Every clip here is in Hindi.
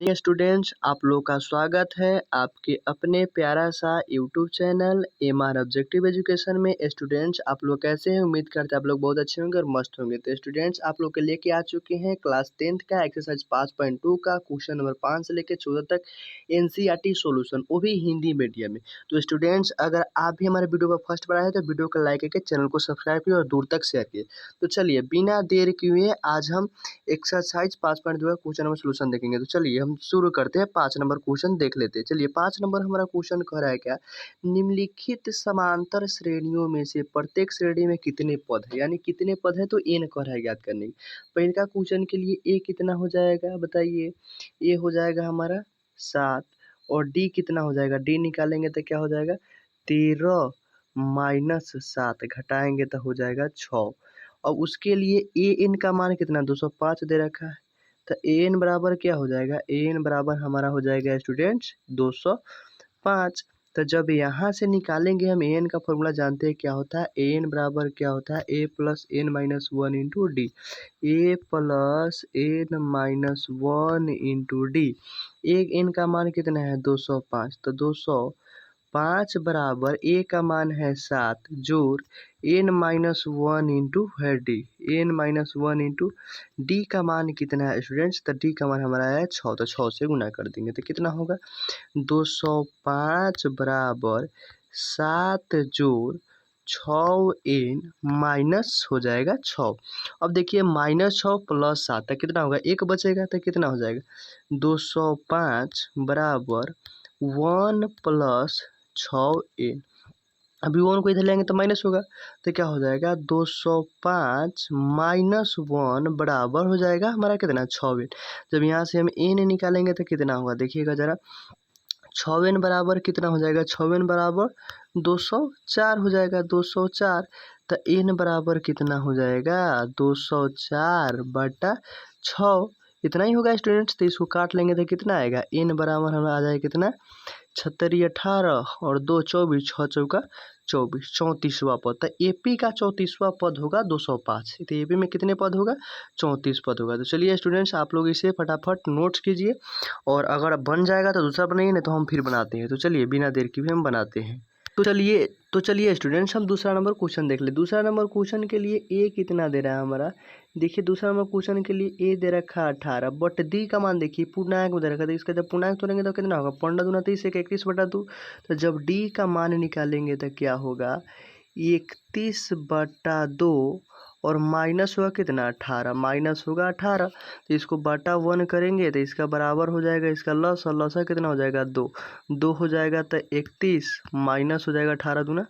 ये स्टूडेंट्स, आप लोग का स्वागत है आपके अपने प्यारा सा YouTube channel MR objective education में। स्टूडेंट्स, आप लोग कैसे हैं? उम्मीद करते हैं आप लोग बहुत अच्छे होंगे और मस्त होंगे। तो स्टूडेंट्स, आप लोग के लेके आ चुके हैं क्लास 10th का एक्सरसाइज 5.2 का क्वेश्चन नंबर 5 से लेकर 14 तक एनसीईआरटी सॉल्यूशन, वो भी हिंदी मीडियम में। तो स्टूडेंट्स, अगर आप भी हमारे वीडियो को फर्स्ट बार आए तो वीडियो को लाइक करके चैनल को सब्सक्राइब किए और दूर तक शेयर किए। तो चलिए बिना देर किए आज हम एक्सरसाइज 5.2 का क्वेश्चन नंबर सोल्यूशन देखेंगे। तो चलिए हम शुरू करते हैं, 5 नंबर क्वेश्चन देख लेते हैं। चलिए 5 नंबर हमारा क्वेश्चन कह रहा है क्या, निम्नलिखित समांतर श्रेणियों में से प्रत्येक श्रेणी में कितने पद है, यानी कितने पद है तो एन कह रहा है ज्ञात करने की। पहले का क्वेश्चन के लिए ए कितना हो जाएगा बताइए, ए हो जाएगा हमारा 7 और डी कितना हो जाएगा, डी निकालेंगे तो क्या हो जाएगा 13 माइनस 7 घटाएंगे तो हो जाएगा 6। और उसके लिए ए एन का मान कितना 205 दे रखा है, तो ए एन बराबर क्या हो जाएगा, ए एन बराबर हमारा हो जाएगा स्टूडेंट्स 205। तो जब यहाँ से निकालेंगे हम ए एन का फॉर्मूला जानते हैं क्या होता है, ए एन बराबर क्या होता है A plus N minus 1 into D, A plus N minus 1 into D. एक एन का मान कितना है 205, तो 205 बराबर ए का मान है 7 जोड़ एन माइनस 1 इंटू है D, N minus 1 into D का मान कितना है स्टूडेंट्स, तो डी का मान हमारा है 6, तो 6 से गुना कर देंगे तो कितना होगा 205 बराबर 7 जोड़ 6 एन माइनस हो जाएगा 6। अब देखिए -6 प्लस 7 तक कितना होगा, एक बचेगा तो कितना हो जाएगा 205 बराबर 1 प्लस 6 एन। अभी 1 को इधर लेंगे तो माइनस होगा, तो क्या हो जाएगा 205 माइनस 1 बराबर हो जाएगा हमारा कितना 6 एन। जब यहाँ से हम एन निकालेंगे तो कितना होगा देखिएगा ज़रा, 6 एन बराबर कितना हो जाएगा, 6 एन बराबर 204 हो जाएगा 204। तो एन बराबर कितना हो जाएगा 204 बटा 6, इतना ही होगा स्टूडेंट्स। तो इसको काट लेंगे तो कितना आएगा, एन बराबर हमारा आ जाएगा कितना 36 18 और 2 24, 6 चौका 24, 34वां पद। तो एपी का 34वां पद होगा 205। तो एपी में कितने पद होगा 34 पद होगा। तो चलिए स्टूडेंट्स, आप लोग इसे फटाफट नोट्स कीजिए और अगर बन जाएगा तो दूसरा बनाइए, नहीं तो हम फिर बनाते हैं। तो चलिए बिना देर के भी हम बनाते हैं। तो चलिए स्टूडेंट्स, हम दूसरा नंबर क्वेश्चन देख ले। दूसरा नंबर क्वेश्चन के लिए ए कितना दे रहा है हमारा, देखिए दूसरा नंबर क्वेश्चन के लिए ए दे रखा 18 बट डी का मान देखिए पूर्णांक में दे रखा है, तो इसका जब पूर्णांक तोड़ेंगे तो कितना होगा 15 दूना 30 31 बटा 2। तो जब डी का मान निकालेंगे तो क्या होगा 31 बटा 2 और माइनस होगा कितना 18, माइनस होगा 18। तो इसको बटा 1 करेंगे तो इसका बराबर हो जाएगा इसका लॉस, और लॉस कितना हो जाएगा 2 हो जाएगा तो 31 माइनस हो जाएगा 18 दूना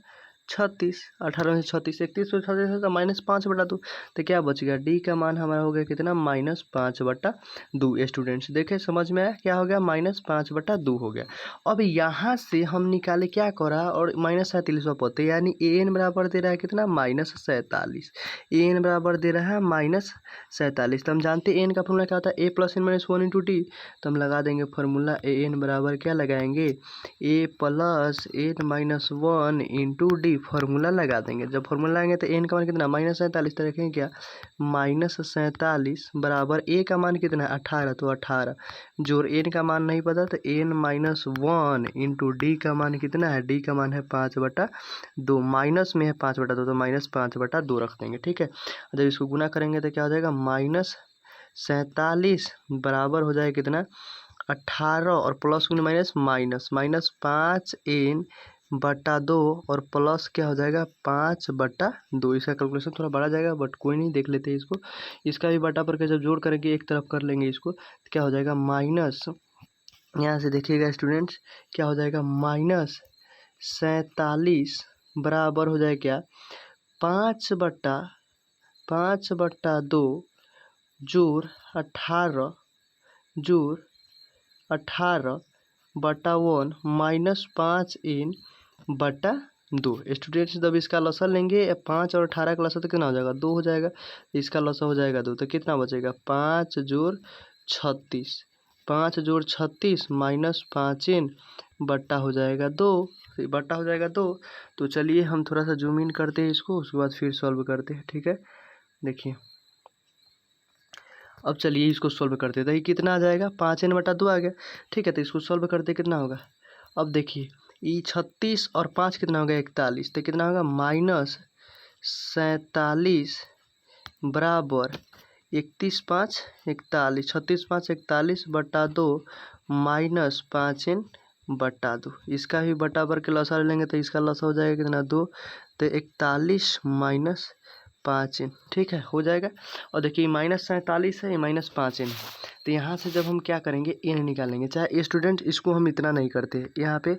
36, 18 से 36 31 से 36 तो -5 बटा 2। तो क्या बच गया डी का मान हमारा हो गया कितना -5 बटा 2। स्टूडेंट्स देखें समझ में आया, क्या हो गया -5 बटा 2 हो गया। अब यहाँ से हम निकाले क्या करा और -47 पद, यानी ए एन बराबर दे रहा है कितना -47, ए एन बराबर दे रहा है -47। तो हम जानते हैं एन का फॉर्मूला क्या होता है A plus N minus 1 into D. तो हम लगा देंगे फॉर्मूला ए एन बराबर क्या लगाएंगे A plus N minus 1 into D, formula लगा देंगे। जब फॉर्मूला लगाएंगे तो एन का मान कितना -47, तो रखेंगे क्या -47 बराबर ए का मान कितना है 18, तो 18 जोड़ एन का मान नहीं पता तो एन माइनस 1 इंटू डी का मान कितना है, डी का मान है 5 बटा 2, माइनस में है 5 बटा 2 तो -5 बटा 2 रख देंगे। ठीक है, जब इसको गुना करेंगे तो क्या हो जाएगा -47 बराबर हो जाएगा कितना 18 और प्लस माइनस माइनस 5 एन बटा 2 और प्लस क्या हो जाएगा 5 बटा 2। इसका कैलकुलेशन थोड़ा बड़ा जाएगा बट कोई नहीं, देख लेते हैं इसको। इसका भी बटा पर के जब जोड़ करेंगे एक तरफ कर लेंगे इसको, तो क्या हो जाएगा माइनस, यहाँ से देखिएगा स्टूडेंट्स क्या हो जाएगा -47 बराबर हो जाएगा क्या 5 बटा 2 जोड़ 18 बटा 1 -5 एन बटा 2। स्टूडेंट्स जब इसका लसा लेंगे 5 और 18 का लसा तो कितना हो जाएगा 2 हो जाएगा, इसका लसा हो जाएगा 2, तो कितना बचेगा 5 जोड़ 36, 5 जोड़ 36 -5 एन बट्टा हो जाएगा 2, बट्टा हो जाएगा 2। तो चलिए हम थोड़ा सा जूम इन करते हैं इसको, उसके बाद फिर सॉल्व करते हैं। ठीक है, देखिए अब चलिए इसको सोल्व करते हैं, तो ये कितना आ जाएगा 5n/2 आ गया। ठीक है, तो इसको सोल्व करते कितना होगा। अब देखिए ये 36 और 5 कितना होगा 41, तो कितना होगा -47 बराबर 31 5 41, 36 5 41/2 -5n/2। इसका भी बटा के लसा ले लेंगे तो इसका लसा हो जाएगा कितना 2, तो 41 - 5n। ठीक है, हो जाएगा। और देखिए -47 है, ये -5n है, तो यहाँ से जब हम क्या करेंगे n निकालेंगे। चाहे स्टूडेंट इसको हम इतना नहीं करते, यहाँ पे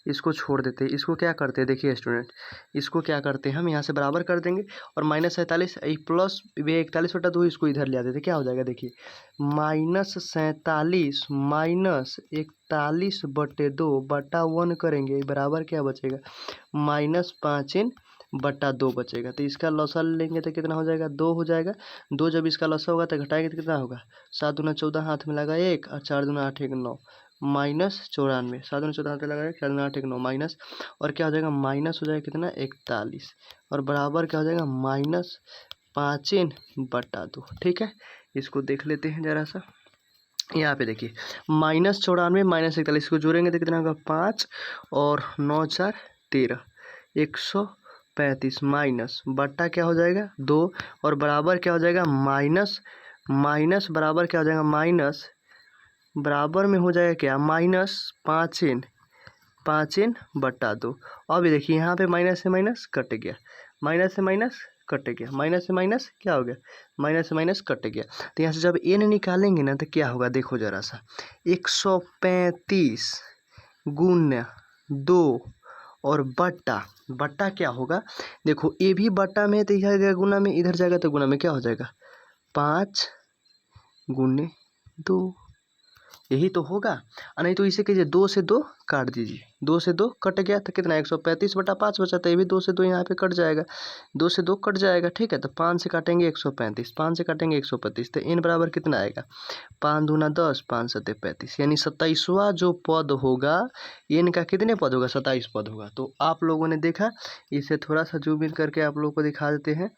इसको छोड़ देते, इसको क्या करते हैं देखिए स्टूडेंट, इसको क्या करते हैं हम यहाँ से बराबर कर देंगे और -47 प्लस 41/2 इसको इधर ले आते थे, क्या हो जाएगा देखिए -47 -41/2 बटा 1 करेंगे बराबर क्या बचेगा -5n/2 बचेगा। तो इसका लसा लेंगे तो कितना हो जाएगा 2 हो जाएगा। 2 जब इसका लसा होगा तो घटाएंगे तो कितना होगा 7 दूना 14 हाथ में लगा 1 और 4 दूना 8 1 9 -94, 7 दूना 14 हाथ में लगा 1 4 दूना 8 1 9 माइनस, और क्या हो जाएगा माइनस हो जाएगा कितना 41 और बराबर क्या हो जाएगा -5n/2। ठीक है, इसको देख लेते हैं जरा सा। यहाँ पे देखिए -94 -41 को जोड़ेंगे तो कितना होगा 5 और 9 4 13 135 माइनस बट्टा क्या हो जाएगा 2 और बराबर क्या हो जाएगा माइनस, माइनस बराबर क्या हो जाएगा माइनस बराबर में हो जाएगा क्या -5n/2। अब देखिए यहाँ पे माइनस से माइनस कट गया, माइनस से माइनस कट गया, माइनस से माइनस क्या हो गया माइनस से माइनस कट गया। तो यहाँ से जब n निकालेंगे ना तो क्या होगा देखो जरा सा 135 गुना 2 और बट्टा क्या होगा देखो, ए भी बट्टा में तो इधर जाएगा गुना में, इधर जाएगा तो गुना में, क्या हो जाएगा 5 गुने 2, यही तो होगा। नहीं तो इसे कीजिए 2 से 2 काट दीजिए, 2 से 2 कट गया तो कितना 135/5 बचा, तो ये भी 2 से 2 यहाँ पे कट जाएगा, 2 से 2 कट जाएगा। ठीक है, तो 5 से काटेंगे 135, 5 से काटेंगे 135, तो n बराबर कितना आएगा 5 दूना 10 5 7 35, यानी 27वां जो पद होगा n का कितने पद होगा 27 पद होगा। तो आप लोगों ने देखा, इसे थोड़ा सा जूम इन करके आप लोगों को दिखा देते हैं,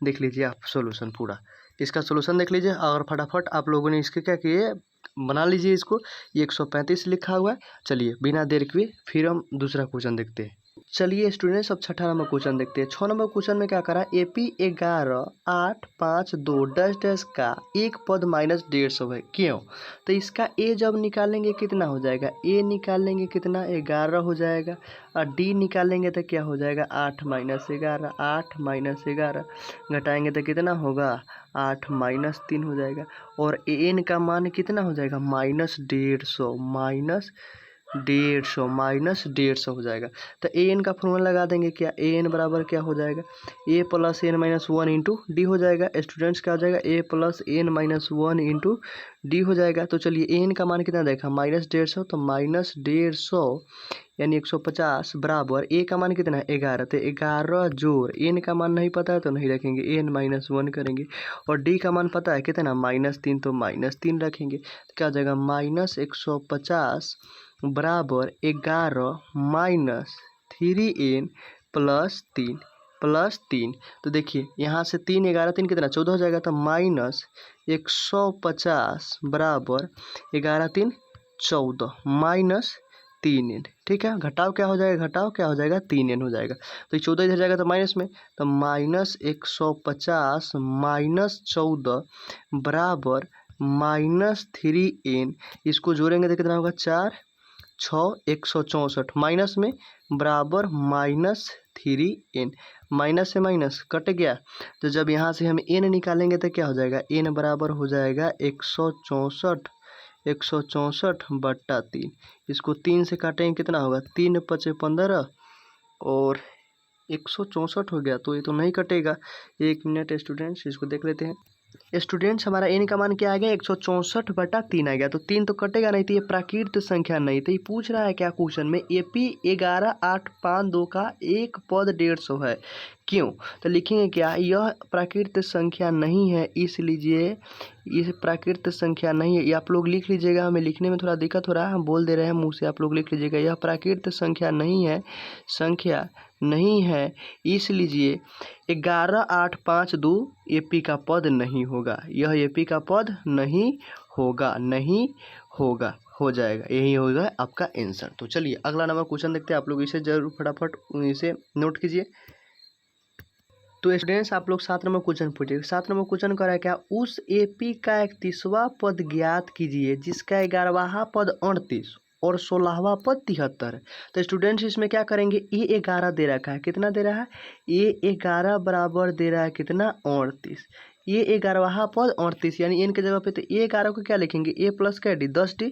देख लीजिए आप सोल्यूशन पूरा, इसका सोल्यूशन देख लीजिए और फटाफट आप लोगों ने इसके क्या किए बना लीजिए इसको। ये 135 लिखा हुआ है। चलिए बिना देर किए फिर हम दूसरा क्वेश्चन देखते हैं। चलिए स्टूडेंट्स अब 6 नंबर क्वेश्चन देखते हैं। 6 नंबर क्वेश्चन में क्या करा AP 11 8 5 2 डैश डैश का एक पद -150 है, क्यों। तो इसका a जब निकालेंगे कितना हो जाएगा, a निकालेंगे कितना 11 हो जाएगा और d निकालेंगे तो क्या हो जाएगा 8 - 11, 8 - 11 घटाएंगे तो कितना होगा 8 - 3 हो जाएगा और n का मान कितना हो जाएगा -150 हो जाएगा। तो an का फॉर्मूला लगा देंगे, क्या an बराबर क्या हो जाएगा a + n - 1 इंटू डी हो जाएगा। स्टूडेंट्स क्या हो जाएगा a + n - 1 इंटू डी हो जाएगा। तो चलिए an का मान कितना देखा -150, तो -150 यानी 150 बराबर a का मान कितना है 11, तो 11 जोड़ n का मान नहीं पता है तो नहीं रखेंगे, n - 1 करेंगे और d का मान पता है कितना -3, तो -3 रखेंगे। तो क्या हो जाएगा -150 बराबर 11 - 3n प्लस 3। तो देखिए यहाँ से 3 11 3 कितना 14 हो जाएगा, तो -150 बराबर 11 3 14 -3n। ठीक है, घटाव क्या हो जाएगा 3n हो जाएगा। तो 14 इधर जाएगा तो माइनस में, तो -150 - 14 बराबर -3n। इसको जोड़ेंगे तो कितना होगा 4 6 164 माइनस में बराबर -3n, माइनस से माइनस कट गया। तो जब यहाँ से हम n निकालेंगे तो क्या हो जाएगा n बराबर हो जाएगा 164/3। इसको 3 से काटेंगे कितना होगा 3 × 5 = 15 और 164 हो गया, तो ये तो नहीं कटेगा। 1 मिनट स्टूडेंट्स इसको देख लेते हैं। स्टूडेंट्स हमारा n का मान क्या आ गया 164/3 आ गया, तो 3 तो कटेगा नहीं, तो ये प्राकृत संख्या नहीं। तो ये पूछ रहा है क्या क्वेश्चन में AP 11 8 5 2 का एक पद 150 है, क्यों। तो लिखेंगे क्या यह प्राकृत संख्या नहीं है, इस लीजिए इस प्राकृत संख्या नहीं है, ये आप लोग लिख लीजिएगा, हमें लिखने में थोड़ा दिक्कत हो रहा है, हम बोल दे रहे हैं मुँह से, आप लोग लिख लीजिएगा यह प्राकृत संख्या नहीं है, संख्या नहीं है, इस लीजिए 11 8 5 2 AP का पद नहीं होगा, यह AP का पद नहीं होगा, नहीं होगा, हो जाएगा, यही होगा आपका आंसर। तो चलिए अगला नंबर क्वेश्चन देखते हैं, आप लोग इसे जरूर फटाफट इसे नोट कीजिए। तो स्टूडेंट्स आप लोग 7 नंबर क्वेश्चन पूछिए। 7 नंबर क्वेश्चन कर रहा है क्या, उस AP का 31वां पद ज्ञात कीजिए जिसका 11वां पद 38 और 16वां पद 73 है। तो स्टूडेंट्स इसमें क्या करेंगे, ए 11 दे रखा है, कितना दे रहा है, ए 11 बराबर दे रहा है कितना 38, ये 11वां पद 38 यानी एन के जगह पे तो ए 11 को क्या लिखेंगे, ए प्लस क्या डी 10D,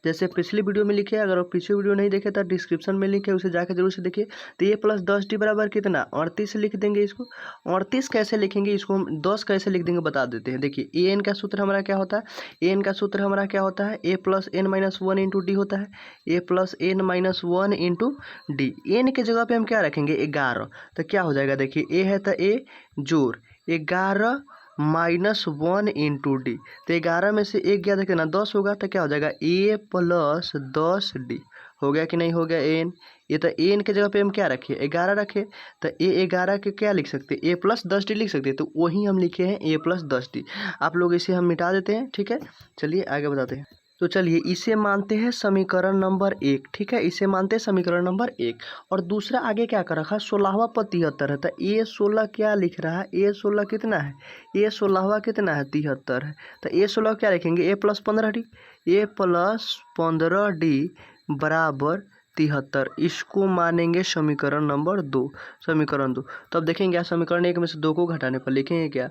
जैसे पिछली वीडियो में लिखे। अगर आप पिछली वीडियो नहीं देखे तो डिस्क्रिप्शन में लिखे, उसे जाकर जरूर से देखिए। तो ए प्लस 10D बराबर कितना 38 लिख देंगे। इसको 38 कैसे लिखेंगे, इसको हम 10 कैसे लिख देंगे बता देते हैं। देखिए ए एन का सूत्र हमारा क्या होता है, ए एन का सूत्र हमारा क्या होता है, A plus N minus 1 into D होता है, A plus N minus 1 into D. N के जगह पे हम क्या रखेंगे 11, तो क्या हो जाएगा, देखिए ए है तो ए जोड़ 11 माइनस 1 इंटू डी, तो 11 में से एक गया देखिए ना 10 होगा, तो क्या हो जाएगा ए प्लस 10D। हो गया कि नहीं हो गया एन, ये तो एन के जगह पे हम क्या रखे 11 रखे, तो ए 11 के क्या लिख सकते हैं, ए प्लस 10D लिख सकते हैं, तो वही हम लिखे हैं ए प्लस 10D। आप लोग इसे हम मिटा देते हैं, ठीक है। चलिए आगे बताते हैं। तो चलिए इसे मानते हैं समीकरण नंबर 1, ठीक है, इसे मानते हैं समीकरण नंबर 1। और दूसरा आगे क्या कर रखा, 16वां पद 73 है, तो ए 16 क्या लिख रहा है, ए 16 कितना है, ए 16वां कितना है 73 है, तो ए 16 क्या लिखेंगे, ए प्लस 15D, ए प्लस 15D बराबर 73, इसको मानेंगे समीकरण नंबर 2, समीकरण 2। तो अब देखेंगे क्या, समीकरण 1 में से 2 को घटाने पर लिखेंगे क्या,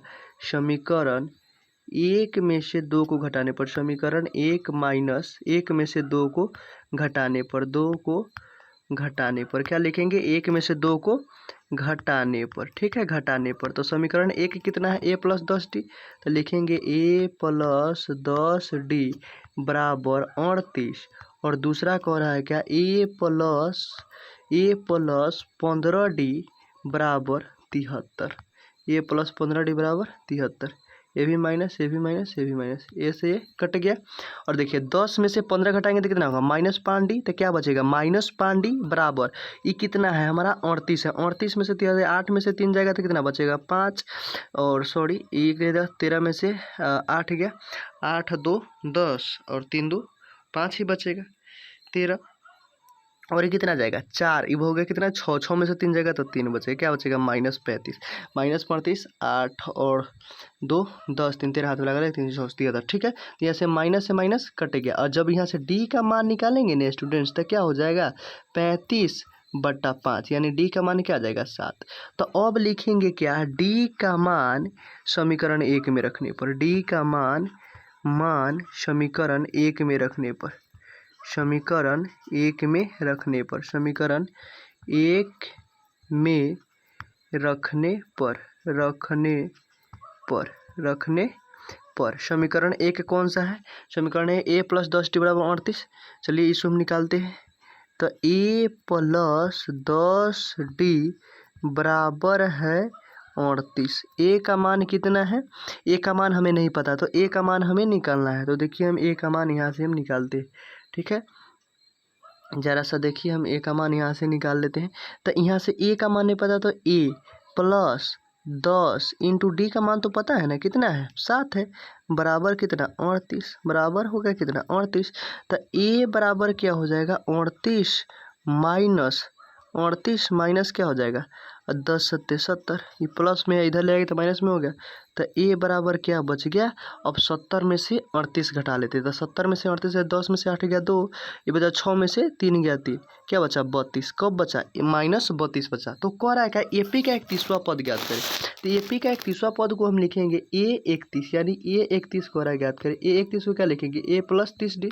समीकरण 1 में से 2 को घटाने पर, समीकरण 1 माइनस 1 में से 2 को घटाने पर, 2 को घटाने पर क्या लिखेंगे, 1 में से 2 को घटाने पर, ठीक है, घटाने पर। तो समीकरण 1 कितना है, ए प्लस 10D, तो लिखेंगे ए प्लस 10D बराबर 38। और दूसरा कह रहा है क्या, ए प्लस 15D बराबर 73, ए प्लस 15D बराबर 73, ये भी माइनस, ये भी माइनस, ये भी माइनस, ए से ये कट गया। और देखिए 10 में से 15 घटाएंगे तो कितना होगा, माइनस 5D, तो क्या बचेगा माइनस 5D बराबर, ये कितना है हमारा 38 है, 38 में से 8 में से 3 जाएगा तो कितना बचेगा 5, और सॉरी ये 13 में से 8 गया, 8 2 10 और 3 2 5 ही बचेगा 13, और ये कितना जाएगा 4, ये हो गया कितना 6, 6 में से 3 जाएगा तो 3 बचेगा, क्या बचेगा माइनस 35, माइनस 35, 8 और 2 10, 3 13 हाथ में लगा 3 6 73, ठीक है। तो यहाँ से माइनस कट गया, और जब यहाँ से डी का मान निकालेंगे ना स्टूडेंट्स तो क्या हो जाएगा 35/5, यानी डी का मान क्या आ जाएगा 7। तो अब लिखेंगे क्या, डी का मान समीकरण 1 में रखने पर, डी का मान समीकरण 1 में रखने पर, समीकरण 1 में रखने पर, समीकरण 1 में रखने पर, रखने पर समीकरण 1 कौन सा है, समीकरण है ए प्लस 10D बराबर 38। चलिए इसको हम निकालते हैं, तो ए प्लस 10D बराबर है 38। ए का मान कितना है, ए का मान हमें नहीं पता, तो ए का मान हमें निकालना है। तो देखिए हम ए का मान यहाँ से हम निकालते हैं, ठीक है, जरा सा देखिए हम ए का मान यहाँ से निकाल लेते हैं। तो यहाँ से ए का मान नहीं पता, तो ए प्लस 10 इंटू डी का मान तो पता है ना कितना है 7 है, बराबर कितना 38, बराबर हो गया कितना 38। तो ए बराबर क्या हो जाएगा 38 माइनस क्या हो जाएगा 10 सत्ते 70, ये प्लस में इधर ले आएगी तो माइनस में हो गया। तो ए बराबर क्या बच गया, अब 70 में से 38 घटा लेते हैं, तो 70 में से 38 है, 10 में से 8 गया 2, ये बचा 6 में से 3 गया 3, क्या बचा 32, कब बचा माइनस 32 बचा। तो कह रहा है क्या एपी का 31वां पद ज्ञात करें, तो एपी का 31वां पद को हम लिखेंगे ए 31, यानी ए 31 को रहा ज्ञात करें, ए 31 को क्या लिखेंगे ए प्लस 30D,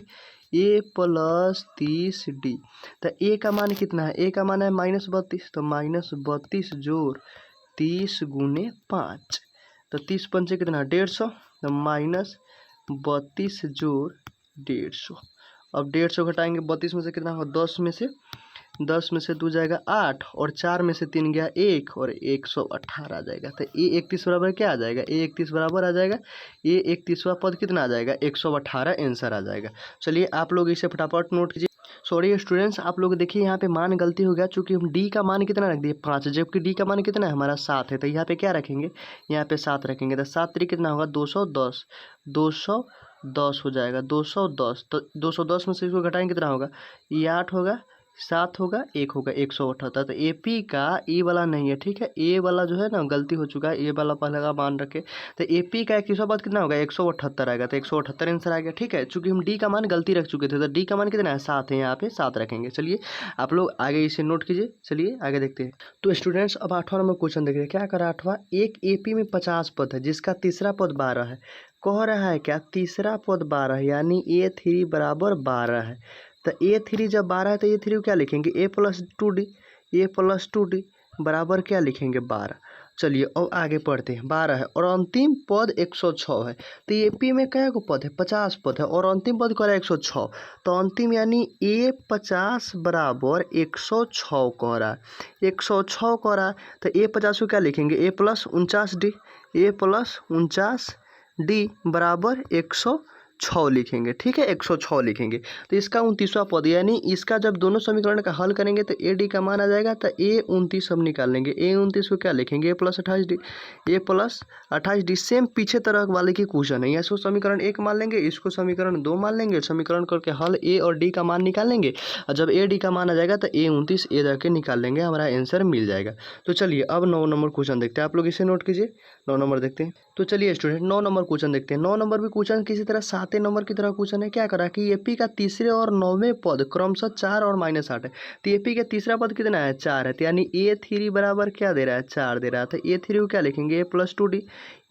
ए प्लस 30D। तो ए का मान कितना है, ए का मान है माइनस 32, तो माइनस 32 जोड़ 30 गुने 5, तो 30 पंचे कितना 150, तो माइनस 32 जोड़ 150। अब 150 घटाएंगे 32 में से कितना होगा 10 में से 2 जाएगा 8, और 4 में से 3 गया 1, और 118 आ जाएगा। तो ए 31 बराबर क्या आ जाएगा, ए 31 बराबर आ जाएगा, ए 31वां पद कितना आ जाएगा 118 आंसर आ जाएगा। चलिए आप लोग इसे फटाफट नोट कीजिए। सॉरी स्टूडेंट्स, आप लोग देखिए यहाँ पे मान गलती हो गया, चूंकि हम डी का मान कितना रख दिए 5, जबकि डी का मान कितना है हमारा 7 है। तो यहाँ पे क्या रखेंगे, यहाँ पे 7 रखेंगे। तो 7 3 कितना होगा 210, 210 हो जाएगा 210। तो 210 में से इसको घटाएंगे कितना होगा, ये 8 होगा, 7 होगा, 1 होगा, 178। तो एपी का ए वाला नहीं है, ठीक है, ए वाला जो है ना गलती हो चुका है, ए वाला पहले का मान रखे। तो एपी का 21 बाद कितना होगा 178 आएगा। तो 178 आंसर आ गया, ठीक है, चूंकि हम डी का मान गलती रख चुके थे। तो डी का मान कितना है 7 है, यहाँ पे 7 रखेंगे। चलिए आप लोग आगे इसे नोट कीजिए। चलिए आगे देखते हैं। तो स्टूडेंट्स अब 8वां नंबर क्वेश्चन देख रहे हैं। क्या करा 8वां, एक एपी में 50 पद है जिसका तीसरा पद 12 है। कह रहा है क्या, तीसरा पद 12 है, यानी A3 बराबर 12 है। तो A3 जब 12 है तो A3 को क्या लिखेंगे, A+2D बराबर क्या लिखेंगे 12। चलिए अब आगे पढ़ते हैं। 12 है और अंतिम पद 106 है। तो एपी में क्या को पद है 50 पद है और अंतिम पद कह रहा है 106। तो अंतिम यानी A50 बराबर 106 कह रहा है, 106 कह रहा है। तो A50 को क्या लिखेंगे, A+49D बराबर 106 लिखेंगे, ठीक है, 106 लिखेंगे। तो इसका 29वां पद, यानी इसका जब दोनों समीकरण का हल करेंगे तो ए डी का मान आ जाएगा। तो A29 हम निकाल लेंगे। A29 को क्या लिखेंगे, A+28D सेम पीछे तरह वाले की क्वेश्चन है। इसको समीकरण 1 मान लेंगे, इसको समीकरण 2 मान लेंगे, समीकरण करके हल ए और डी का मान निकाल लेंगे। और जब ए डी का मान आ जाएगा तो A29 ए जाके निकाल लेंगे, हमारा आंसर मिल जाएगा। तो चलिए अब 9 नंबर क्वेश्चन देखते हैं। आप लोग इसे नोट कीजिए, 9 नंबर देखते हैं। तो चलिए स्टूडेंट 9 नंबर क्वेश्चन देखते हैं। 9 नंबर भी क्वेश्चन किसी तरह 7 नंबर की तरह क्वेश्चन है। क्या करा कि एपी का तीसरे और 9वें पद क्रमशः 4 और -8 है। तो एपी का तीसरा पद कितना है 4 है। तो यानी A3 बराबर क्या दे रहा है 4 दे रहा है। तो A3 को क्या लिखेंगे,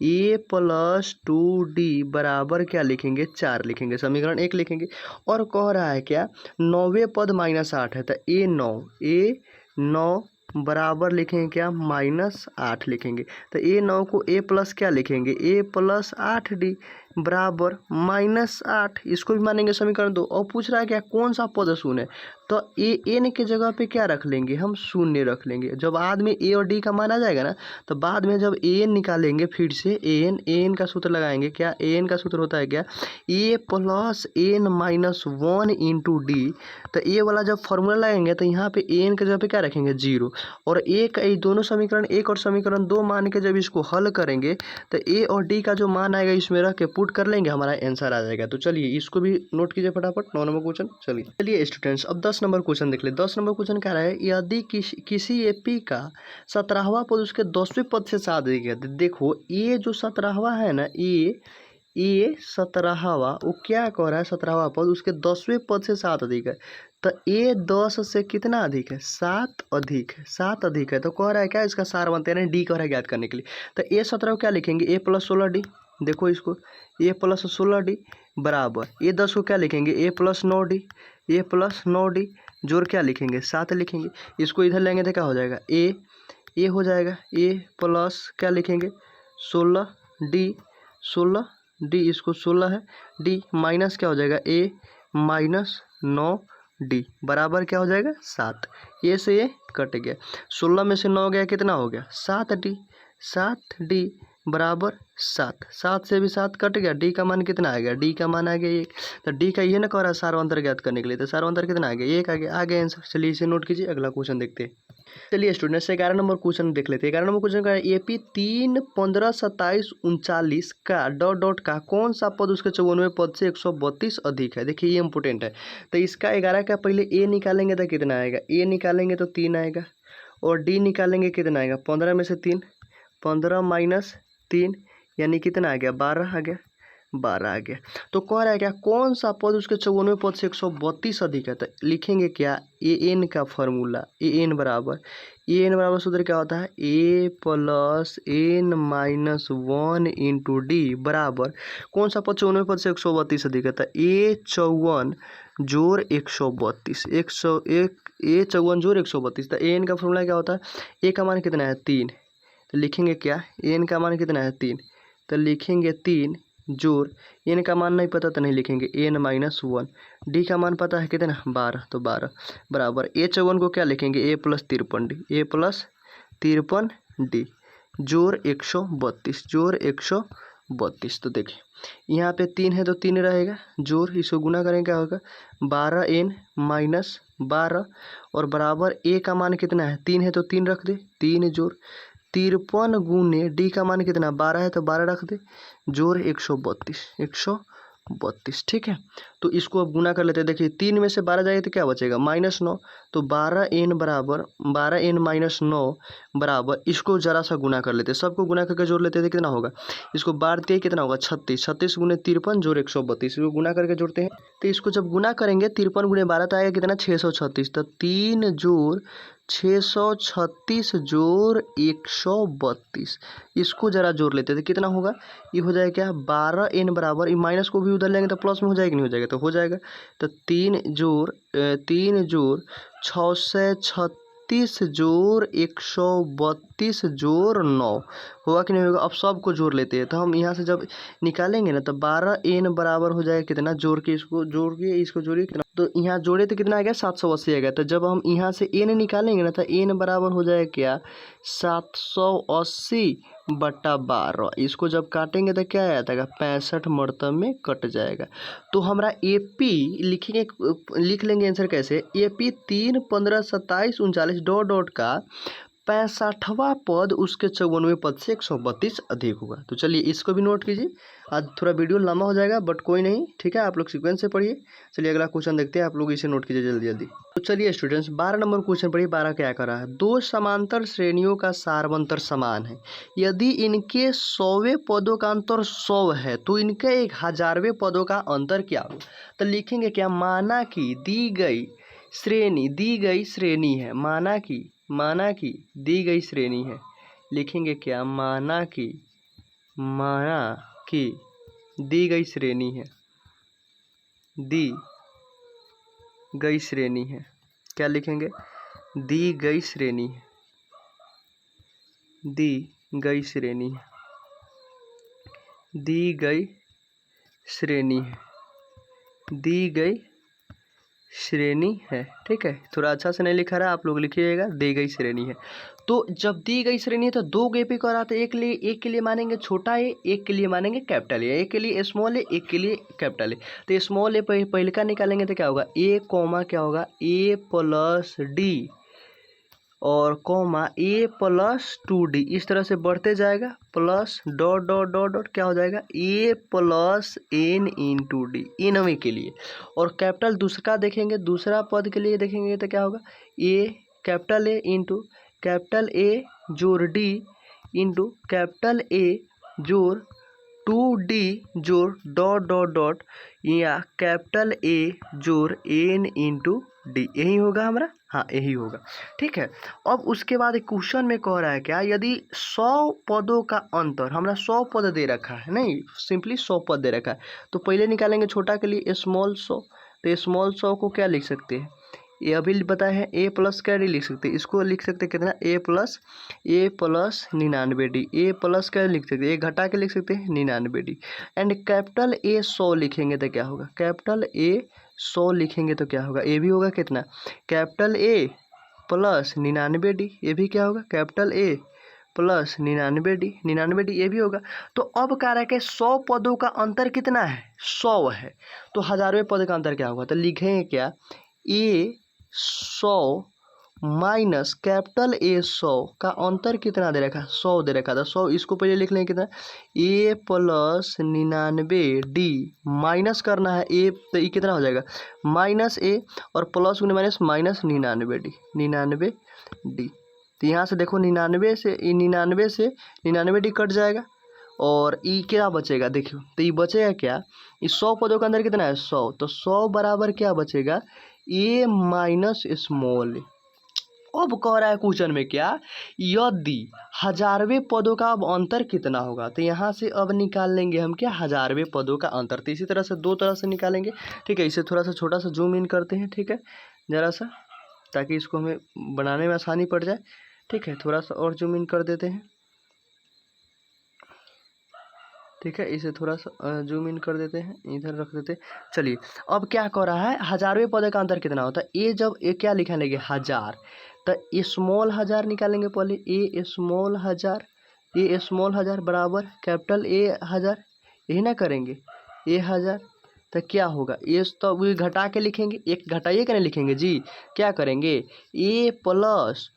A+2D बराबर क्या लिखेंगे 4 लिखेंगे, समीकरण 1 लिखेंगे। और कह रहा है क्या 9वें पद -8 है। तो A9 बराबर लिखेंगे क्या -8 लिखेंगे। तो A9 को A+ क्या लिखेंगे, A+8D बराबर -8, इसको भी मानेंगे समीकरण 2। और पूछ रहा है क्या कौन सा पद शून्य है। तो एन के जगह पे क्या रख लेंगे, हम शून्य रख लेंगे। जब बाद में ए और डी का मान आ जाएगा ना, तो बाद में जब एन निकालेंगे फिर से एन का सूत्र लगाएंगे। क्या एन का सूत्र होता है क्या, A+n-1 इंटू डी। तो ए वाला जब फॉर्मूला लगाएंगे तो यहाँ पे एन के जगह पे क्या रखेंगे 0। और एक दोनों समीकरण 1 और समीकरण 2 मान के जब इसको हल करेंगे तो ए और डी का जो मान आएगा इसमें रख के पुट कर लेंगे, हमारा आंसर आ जाएगा। तो चलिए इसको भी नोट कीजिए फटाफट, 9 नंबर क्वेश्चन। चलिए स्टूडेंट्स अब 10 नंबर क्वेश्चन देख ले। 10 नंबर क्वेश्चन क्या रहा है, यदि किसी एपी का 17वां पद उसके 10वें पद से साथ दिया गया। देखो ये जो 17वां है ना, ये 17वां वो क्या कह रहा है, 17वां पद उसके 10वें पद से 7 अधिक है। तो ए 10 से कितना अधिक है, 7 अधिक है, 7 अधिक है। तो कह रहा है क्या, इसका सार बनते हैं डी कह रहा है ज्ञात करने के लिए। तो A17 को क्या लिखेंगे, A+16D। देखो इसको A+16D बराबर A10 को क्या लिखेंगे, A+9D जोड़ क्या लिखेंगे 7 लिखेंगे। इसको इधर लेंगे तो क्या हो जाएगा, ए हो जाएगा, A+ क्या लिखेंगे 16D, इसको 16 है, डी माइनस क्या हो जाएगा A-9D बराबर क्या हो जाएगा 7। ए से ये कट गया, 16 में से 9 गया कितना हो गया 7D बराबर 7। 7 से भी 7 कट गया, डी का मान कितना आ गया, डी का मान आ गया 1। तो डी का ये ना कह रहा है सार्वंतर ज्ञात करने के लिए, तो सार्वंतर कितना आ गया 1 आ गया, आगे आंसर। चलिए इसे नोट कीजिए, अगला क्वेश्चन देखते हैं। चलिए स्टूडेंट्स 11 नंबर क्वेश्चन देख लेते हैं। 11 नंबर क्वेश्चन का है AP 3, 15, 27, 39 का डॉट का कौन सा पद उसके 54वें पद से 132 अधिक है। देखिए ये इंपोर्टेंट है। तो इसका 11 का पहले ए निकालेंगे तो कितना आएगा, ए निकालेंगे तो 3 आएगा, और डी निकालेंगे कितना आएगा 15 में से 3, 15 माइनस 3 यानी कितना आ गया 12 आ गया, 12 आ गया। तो कह रहा है क्या कौन सा पद उसके 54वें पद से 132 अधिक है। तो लिखेंगे क्या an का फॉर्मूला, an बराबर सूत्र क्या होता है A+n-1 इंटू डी बराबर कौन सा पद 54वें पद से 132 अधिक है। तो A54 जोड़ 132, A54 जोड़ 132। तो an का फॉर्मूला क्या होता है, a का मान कितना है 3। तो लिखेंगे क्या n का मान कितना है 3। तो लिखेंगे 3 जोड़ n का मान नहीं पता तो नहीं लिखेंगे n-1, डी का मान पता है कितना 12, तो 12 बराबर A54 को क्या लिखेंगे A+53D जोड़ 132 32। तो देखिए यहाँ पे 3 है तो 3 रहेगा, जोड़ इसको गुना करेंगे क्या होगा 12n माइनस 12 और बराबर a का मान कितना है 3 है तो 3 रख दे, 3 जोड़ 53 गुने d का मान कितना 12 है तो 12 रख दे, जोड़ 132। ठीक है। तो इसको अब गुना कर लेते हैं। देखिए 3 में से 12 जाएगा तो क्या बचेगा -9। तो 12n बराबर 12n माइनस 9 बराबर, इसको जरा सा गुना कर लेते हैं, सबको गुना करके जोड़ लेते हैं तो कितना होगा, इसको बार दिए कितना होगा 36, 36 गुने 53 जोड़ 132, इसको गुना करके जोड़ते हैं। तो इसको जब गुना करेंगे 53 गुने 12 तो आएगा कितना 636। तो 3 जोड़ 636 जोड़ 132, इसको जरा जोड़ लेते हैं तो कितना होगा, ये हो जाएगा क्या 12n बराबर, ये माइनस को भी उधर लेंगे तो प्लस में हो जाएगा नहीं हो जाएगा, तो हो जाएगा। तो 3 जोड़ 636 जोड़ 132 जोड़ 9 होगा कि नहीं होगा। अब सबको जोड़ लेते हैं, तो हम यहाँ से जब निकालेंगे ना तो 12n बराबर हो जाएगा कितना, जोड़ के इसको जोड़िए कितना, तो यहाँ जोड़े तो कितना आएगा 780 आएगा। तो जब हम यहाँ से n निकालेंगे ना तो n बराबर हो जाएगा क्या 780/12, इसको जब काटेंगे तो क्या आया था 65 मरतब में कट जाएगा। तो हमारा AP लिखेंगे, लिख लेंगे आंसर कैसे, AP 3, 15, 27, 39 डॉट डॉट का 65वां पद उसके 54वें पद से 132 अधिक होगा। तो चलिए इसको भी नोट कीजिए। आज थोड़ा वीडियो लंबा हो जाएगा बट कोई नहीं, ठीक है, आप लोग सीक्वेंस से पढ़िए। चलिए अगला क्वेश्चन देखते हैं, आप लोग इसे नोट कीजिए जल्दी जल्दी। तो चलिए स्टूडेंट्स 12 नंबर क्वेश्चन पढ़िए। 12 क्या कर रहा है, दो समांतर श्रेणियों का सारवंतर समान है, यदि इनके 100वें पदों का अंतर 100 है तो इनके 1000वें पदों का अंतर क्या होगा। तो लिखेंगे क्या, माना कि दी गई श्रेणी है, माना कि दी गई श्रेणी है, लिखेंगे क्या, माना कि दी गई श्रेणी है, क्या लिखेंगे, दी गई श्रेणी है, ठीक है। थोड़ा अच्छा से नहीं लिखा रहा, आप लोग लिखिएगा, दी गई श्रेणी है। तो जब दी गई श्रेणी है तो दो गेपी को रहा, तो एक के लिए मानेंगे छोटा ए, एक के लिए मानेंगे कैपिटल ए, एक के लिए स्मॉल ए, एक के लिए कैपिटल ए। तो स्मॉल ए पहले का निकालेंगे तो क्या होगा, ए कॉमा क्या होगा a प्लस डी और कॉमा a प्लस 2d, इस तरह से बढ़ते जाएगा, plus dot dot dot dot क्या हो जाएगा a plus n into D, इनवे के लिए। और कैपिटल दूसरा देखेंगे, दूसरा पद के लिए देखेंगे तो क्या होगा, a capital A into capital A जोड़ d इंटू कैपिटल A जोड़ 2d जोड़ डॉट डॉट डॉट या कैपिटल A जोड़ n इंटू डी, यही होगा हमारा, हाँ यही होगा, ठीक है। अब उसके बाद क्वेश्चन में कह रहा है क्या, यदि 100 पदों का अंतर, हमारा 100 पद दे रखा है, नहीं सिंपली 100 पद दे रखा है, तो पहले निकालेंगे छोटा के लिए स्मॉल 100। तो स्मॉल 100 को क्या लिख सकते हैं, ये अभी बताया है a प्लस क्या डी लिख सकते हैं, इसको लिख सकते हैं कितना a plus 99d, a plus क्या लिख सकते हैं, a घटा के लिख सकते हैं 99d। एंड कैपिटल A 100 लिखेंगे तो क्या होगा, कैपिटल A 100 लिखेंगे तो क्या होगा, ए भी होगा कितना कैपिटल A प्लस 99d, ये भी क्या होगा कैपिटल A प्लस 99d ये भी होगा। तो अब कह रहा है कि 100 पदों का अंतर कितना है 100 है, तो 1000वें पद का अंतर क्या होगा, तो लिखेंगे क्या A 100 माइनस कैपिटल A 100 का अंतर कितना दे रखा है 100 दे रखा था 100, इसको पहले लिख लेंगे कितना a प्लस 99d माइनस करना है a, तो ये कितना हो जाएगा माइनस a और प्लस माइनस माइनस 99d। तो यहाँ से देखो 99 से 99d कट जाएगा और ई क्या बचेगा, देखियो तो ये बचेगा क्या, इस 100 पदों के अंदर कितना है 100, तो 100 बराबर क्या बचेगा a माइनस स्मॉल ए। अब कह रहा है क्वेश्चन में क्या, यदि 1000वें पदों का अब अंतर कितना होगा, तो यहाँ से अब निकाल लेंगे हम क्या 1000वें पदों का अंतर। तो इसी तरह से दो तरह से निकालेंगे, ठीक है। इसे थोड़ा सा छोटा सा जूम इन करते हैं, ठीक है, ज़रा सा, ताकि इसको हमें बनाने में आसानी पड़ जाए, ठीक है। थोड़ा सा और जूम इन कर देते हैं, ठीक है, इसे थोड़ा सा जूम इन कर देते हैं, इधर रख देते हैं। चलिए अब क्या कह रहा है 1000वें पद का अंतर कितना होता है, ए जब ए क्या लिखेंगे 1000, तो ए स्मॉल 1000 निकालेंगे पहले, ए स्मॉल 1000 ए स्मॉल 1000 बराबर कैपिटल ए 1000, यही ना करेंगे, ए 1000। तो क्या होगा, ये तो अभी घटा के लिखेंगे, एक घटाइए के नहीं लिखेंगे जी। क्या करेंगे, ए प्लस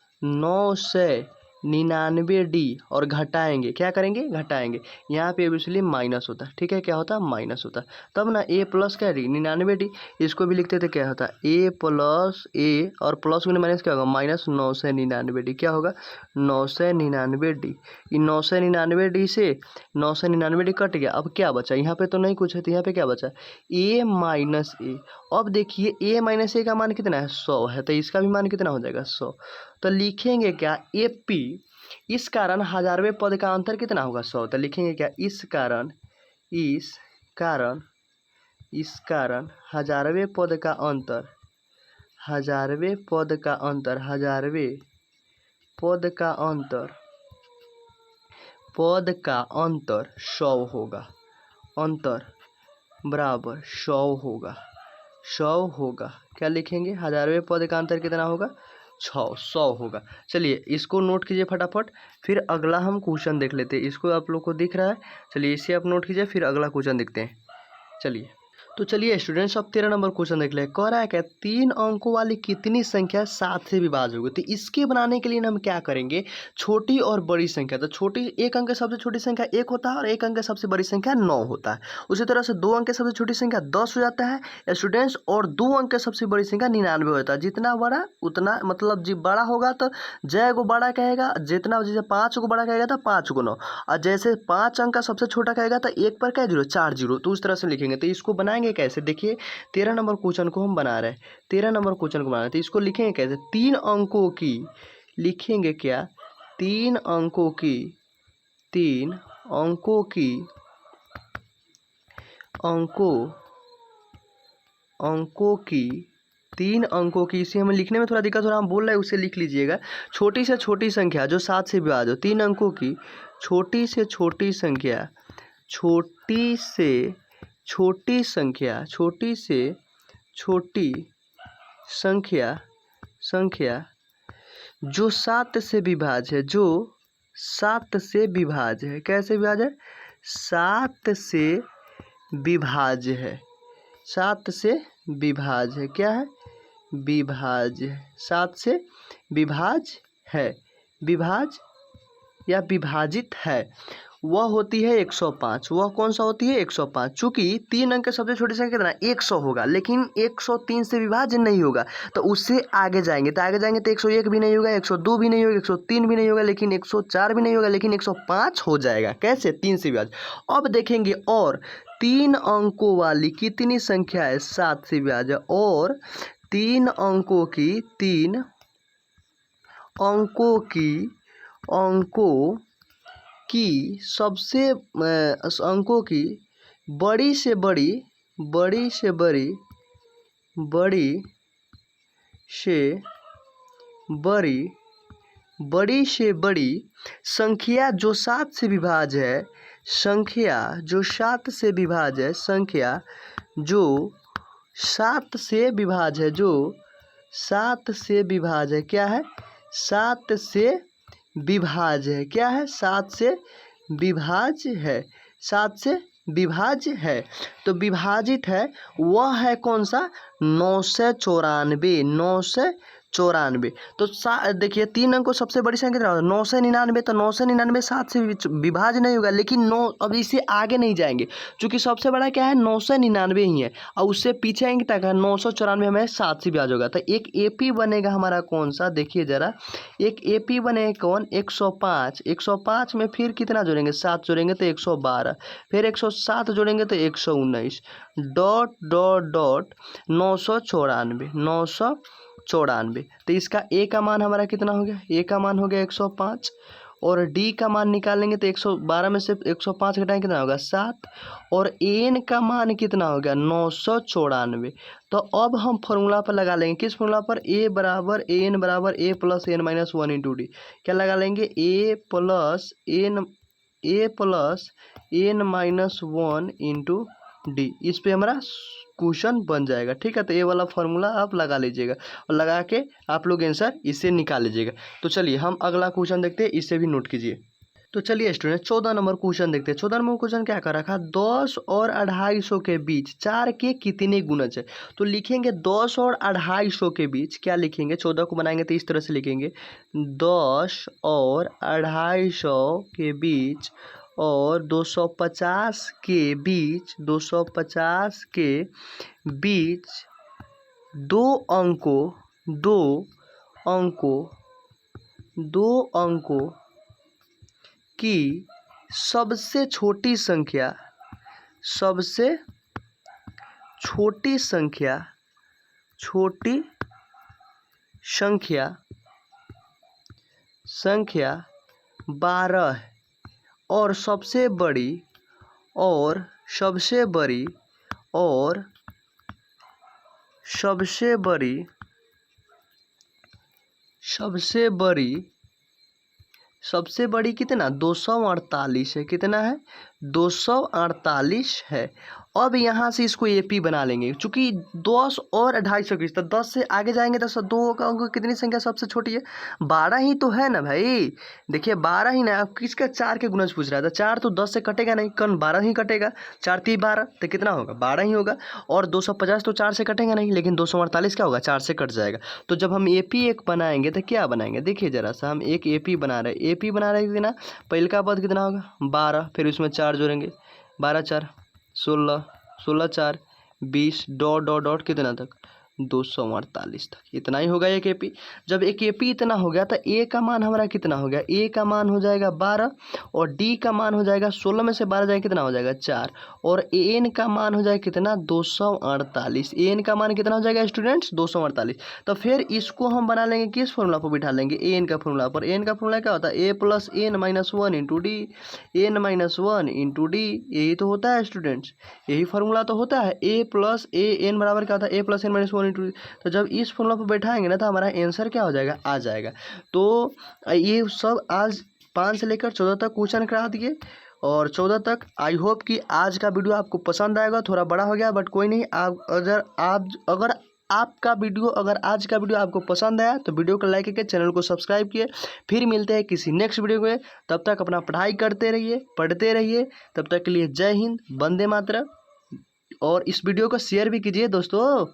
999D और घटाएंगे, क्या करेंगे, घटाएंगे। यहाँ पे ऑब्वियसली माइनस होता है, ठीक है, क्या होता है, माइनस होता है। तब ना ए प्लस क्या डी 99D, इसको भी लिखते थे, क्या होता है, ए प्लस ए और प्लस में माइनस क्या होगा, माइनस 999D, क्या होगा 999D। ये 999D से 999D कट गया। अब क्या बचा, यहाँ पे तो नहीं कुछ है, तो यहाँ पे क्या बचा, ए माइनस ए। अब देखिए ए माइनस ए का मान कितना है, 100 है, तो इसका भी मान कितना हो जाएगा, 100। तो लिखेंगे क्या, ए पी, इस कारण हजारवें पद का अंतर कितना होगा, 100। तो लिखेंगे क्या, इस कारण हजारवें पद का अंतर, हजारवें पद का अंतर, हजारवें पद का अंतर, पद का अंतर 100 होगा, अंतर बराबर 100 होगा, 100 होगा। क्या लिखेंगे, हजारवें पद का अंतर कितना होगा, 100 होगा। चलिए इसको नोट कीजिए फटाफट, फिर अगला हम क्वेश्चन देख लेते हैं। इसको आप लोग को दिख रहा है, चलिए इसे आप नोट कीजिए, फिर अगला क्वेश्चन देखते हैं। चलिए तो चलिए स्टूडेंट्स, अब 13 नंबर क्वेश्चन देख ले। कह रहा है क्या, 3 अंकों वाली कितनी संख्या 7 से विभाज्य होगी। तो इसके बनाने के लिए हम क्या करेंगे, छोटी और बड़ी संख्या। तो छोटी, एक अंक सबसे छोटी संख्या 1 होता है और एक अंक सबसे बड़ी संख्या 9 होता है। उसी तरह से 2 अंक सबसे छोटी संख्या 10 हो जाता है स्टूडेंट्स, और 2 अंक सबसे बड़ी संख्या 99 होता है। जितना बड़ा उतना, मतलब जी बड़ा होगा तो जय को बड़ा कहेगा, जितना जैसे 5 को बड़ा कहेगा तो 5 को 9, और जैसे 5 अंक का सबसे छोटा कहेगा तो 1 पर क्या 0, 4 0। तो उस तरह से लिखेंगे। तो इसको बनाएंगे कैसे, देखिए 13 नंबर क्वेश्चन को हम बना रहे हैं, 13 नंबर क्वेश्चन को बना रहे हैं। तो इसको लिखेंगे कैसे, 3 अंकों की, लिखेंगे क्या, 3 अंकों की, 3 अंकों की, अंकों की, 3 अंकों की। इसे हमें लिखने में थोड़ा दिक्कत हो रहा है, हम बोल रहे हैं उसे लिख लीजिएगा। छोटी से छोटी संख्या जो 7 से विभाज्य हो, 3 अंकों की छोटी से छोटी संख्या, छोटी से छोटी संख्या, छोटी से छोटी संख्या जो 7 से विभाज्य है, जो 7 से विभाज्य है। कैसे विभाज्य है, 7 से विभाज्य है, 7 से विभाज्य है। क्या है, विभाज्य है, 7 से विभाज्य है, विभाज्य या विभाजित है, वह होती है 105। वह कौन सा होती है, 105। चूंकि 3 अंक सबसे छोटी संख्या कितना, 100 होगा, लेकिन 103 से विभाज्य नहीं होगा, तो उससे आगे जाएंगे। तो आगे जाएंगे तो 101 भी नहीं होगा, 102 भी नहीं होगा, 103 भी नहीं होगा, लेकिन 104 भी नहीं होगा, लेकिन 105 हो जाएगा। कैसे, 3 से विभाज्य। अब देखेंगे, और 3 अंकों वाली कितनी संख्या है, 7 से विभाज्य, और 3 अंकों की, 3 अंकों की सबसे अंकों की बड़ी से बड़ी, बड़ी से बड़ी, बड़ी से बड़ी, बड़ी से बड़ी संख्या जो 7 से विभाज्य है, संख्या जो 7 से विभाज्य है, संख्या जो 7 से विभाज्य है, जो 7 से विभाज्य है। क्या है, 7 से विभाज्य है। क्या है, 7 से विभाज्य है, 7 से विभाज्य है। तो विभाजित है, वह है कौन सा, 994, 994। तो देखिए 3 अंकों सबसे बड़ी संख्या कितना होगा, 999। तो 999 7 से विभाज्य नहीं होगा, लेकिन 9, अब इससे आगे नहीं जाएंगे, क्योंकि सबसे बड़ा क्या है, 999 ही है, और उससे पीछे आएंगे तक 994 हमें 7 से विभाज्य होगा। तो एक एपी बनेगा हमारा कौन सा, देखिए जरा, एक एपी बनेगा कौन, 105। 105 में फिर कितना जोड़ेंगे, 7 जोड़ेंगे तो 112, फिर 107 जोड़ेंगे तो 119, डॉट डॉट डॉट 994, 994। तो इसका ए का मान हमारा कितना हो गया, ए का मान हो गया 105, और डी का मान निकालेंगे तो 112 में से 105 घटाएंगे कितना होगा, 7, और एन का मान कितना हो गया, 994। तो अब हम फॉर्मूला पर लगा लेंगे, किस फॉर्मूला पर, ए बराबर एन बराबर A plus N minus 1 into D. क्या लगा लेंगे, A plus N minus 1 into D. इस पे हमारा क्वेश्चन बन जाएगा, ठीक है। तो ये वाला फॉर्मूला आप लगा लीजिएगा, और लगा के आप लोग आंसर इससे निकाल लीजिएगा। तो चलिए हम अगला क्वेश्चन देखते हैं, इसे भी नोट कीजिए। तो चलिए स्टूडेंट 14 नंबर क्वेश्चन देखते हैं। 14 नंबर क्वेश्चन क्या कर रखा है, 10 और 250 के बीच 4 के कितने गुणज है। तो लिखेंगे 10 और 250 के बीच क्या लिखेंगे, 14 को बनाएंगे तो इस तरह से लिखेंगे 10 और 250 के बीच और 250 के बीच, 250 के बीच दो अंकों की सबसे छोटी संख्या संख्या 12 है और सबसे बड़ी कितना 248 है। कितना है 248 है। अब यहाँ से इसको एपी बना लेंगे, चूंकि 10 और 250 की, तो 10 से आगे जाएंगे तो दो का अंक कितनी संख्या सबसे छोटी है 12 ही तो है ना भाई। देखिए 12 ही ना, अब किसका 4 के गुणज पूछ रहा है, तो 4 तो 10 से कटेगा नहीं, कौन 12 ही कटेगा, 4 3 12 तो कितना होगा 12 ही होगा। और 250 तो 4 से कटेगा नहीं, लेकिन 248 क्या होगा 4 से कट जाएगा। तो जब हम एपी एक बनाएंगे तो क्या बनाएंगे, देखिए जरा सा, हम एक एपी बना रहे हैं, कितना पहले का पद कितना होगा 12, फिर उसमें 4 जोड़ेंगे, 12 4 16, 16 4 20, डॉट डॉट डॉट कितना तक 248 तक, इतना ही होगा एक एपी। जब एक एपी इतना हो गया तो ए का मान हमारा कितना हो गया, ए का मान हो जाएगा 12 और डी का मान हो जाएगा 16 में से 12 जाएगा कितना हो जाएगा 4, और एन का मान हो जाएगा कितना 248। एन का मान कितना हो जाएगा स्टूडेंट्स 248। तो फिर इसको हम बना लेंगे किस फॉर्मूला पर बिठा लेंगे, एन का फॉर्मूला पर। एन का फॉर्मूला क्या होता है, A plus N minus 1 into D, N minus 1 into D, यही तो होता है स्टूडेंट्स, यही फार्मूला तो होता है। ए प्लस ए एन बराबर क्या होता है, A plus N minus 1 into D. तो जब इस फॉर्मूला पर बैठाएंगे ना तो हमारा आंसर क्या हो जाएगा, आ जाएगा। तो ये सब आज 5 से लेकर 14 तक क्वेश्चन करा दिए, और 14 तक। आई होप कि आज का वीडियो आपको पसंद आएगा। थोड़ा बड़ा हो गया बट कोई नहीं, अगर आज का वीडियो आपको पसंद आया तो वीडियो को लाइक करके चैनल को सब्सक्राइब किए। फिर मिलते हैं किसी नेक्स्ट वीडियो में, तब तक अपना पढ़ाई करते रहिए, पढ़ते रहिए। तब तक के लिए जय हिंद, वंदे मातरम। और इस वीडियो को शेयर भी कीजिए दोस्तों।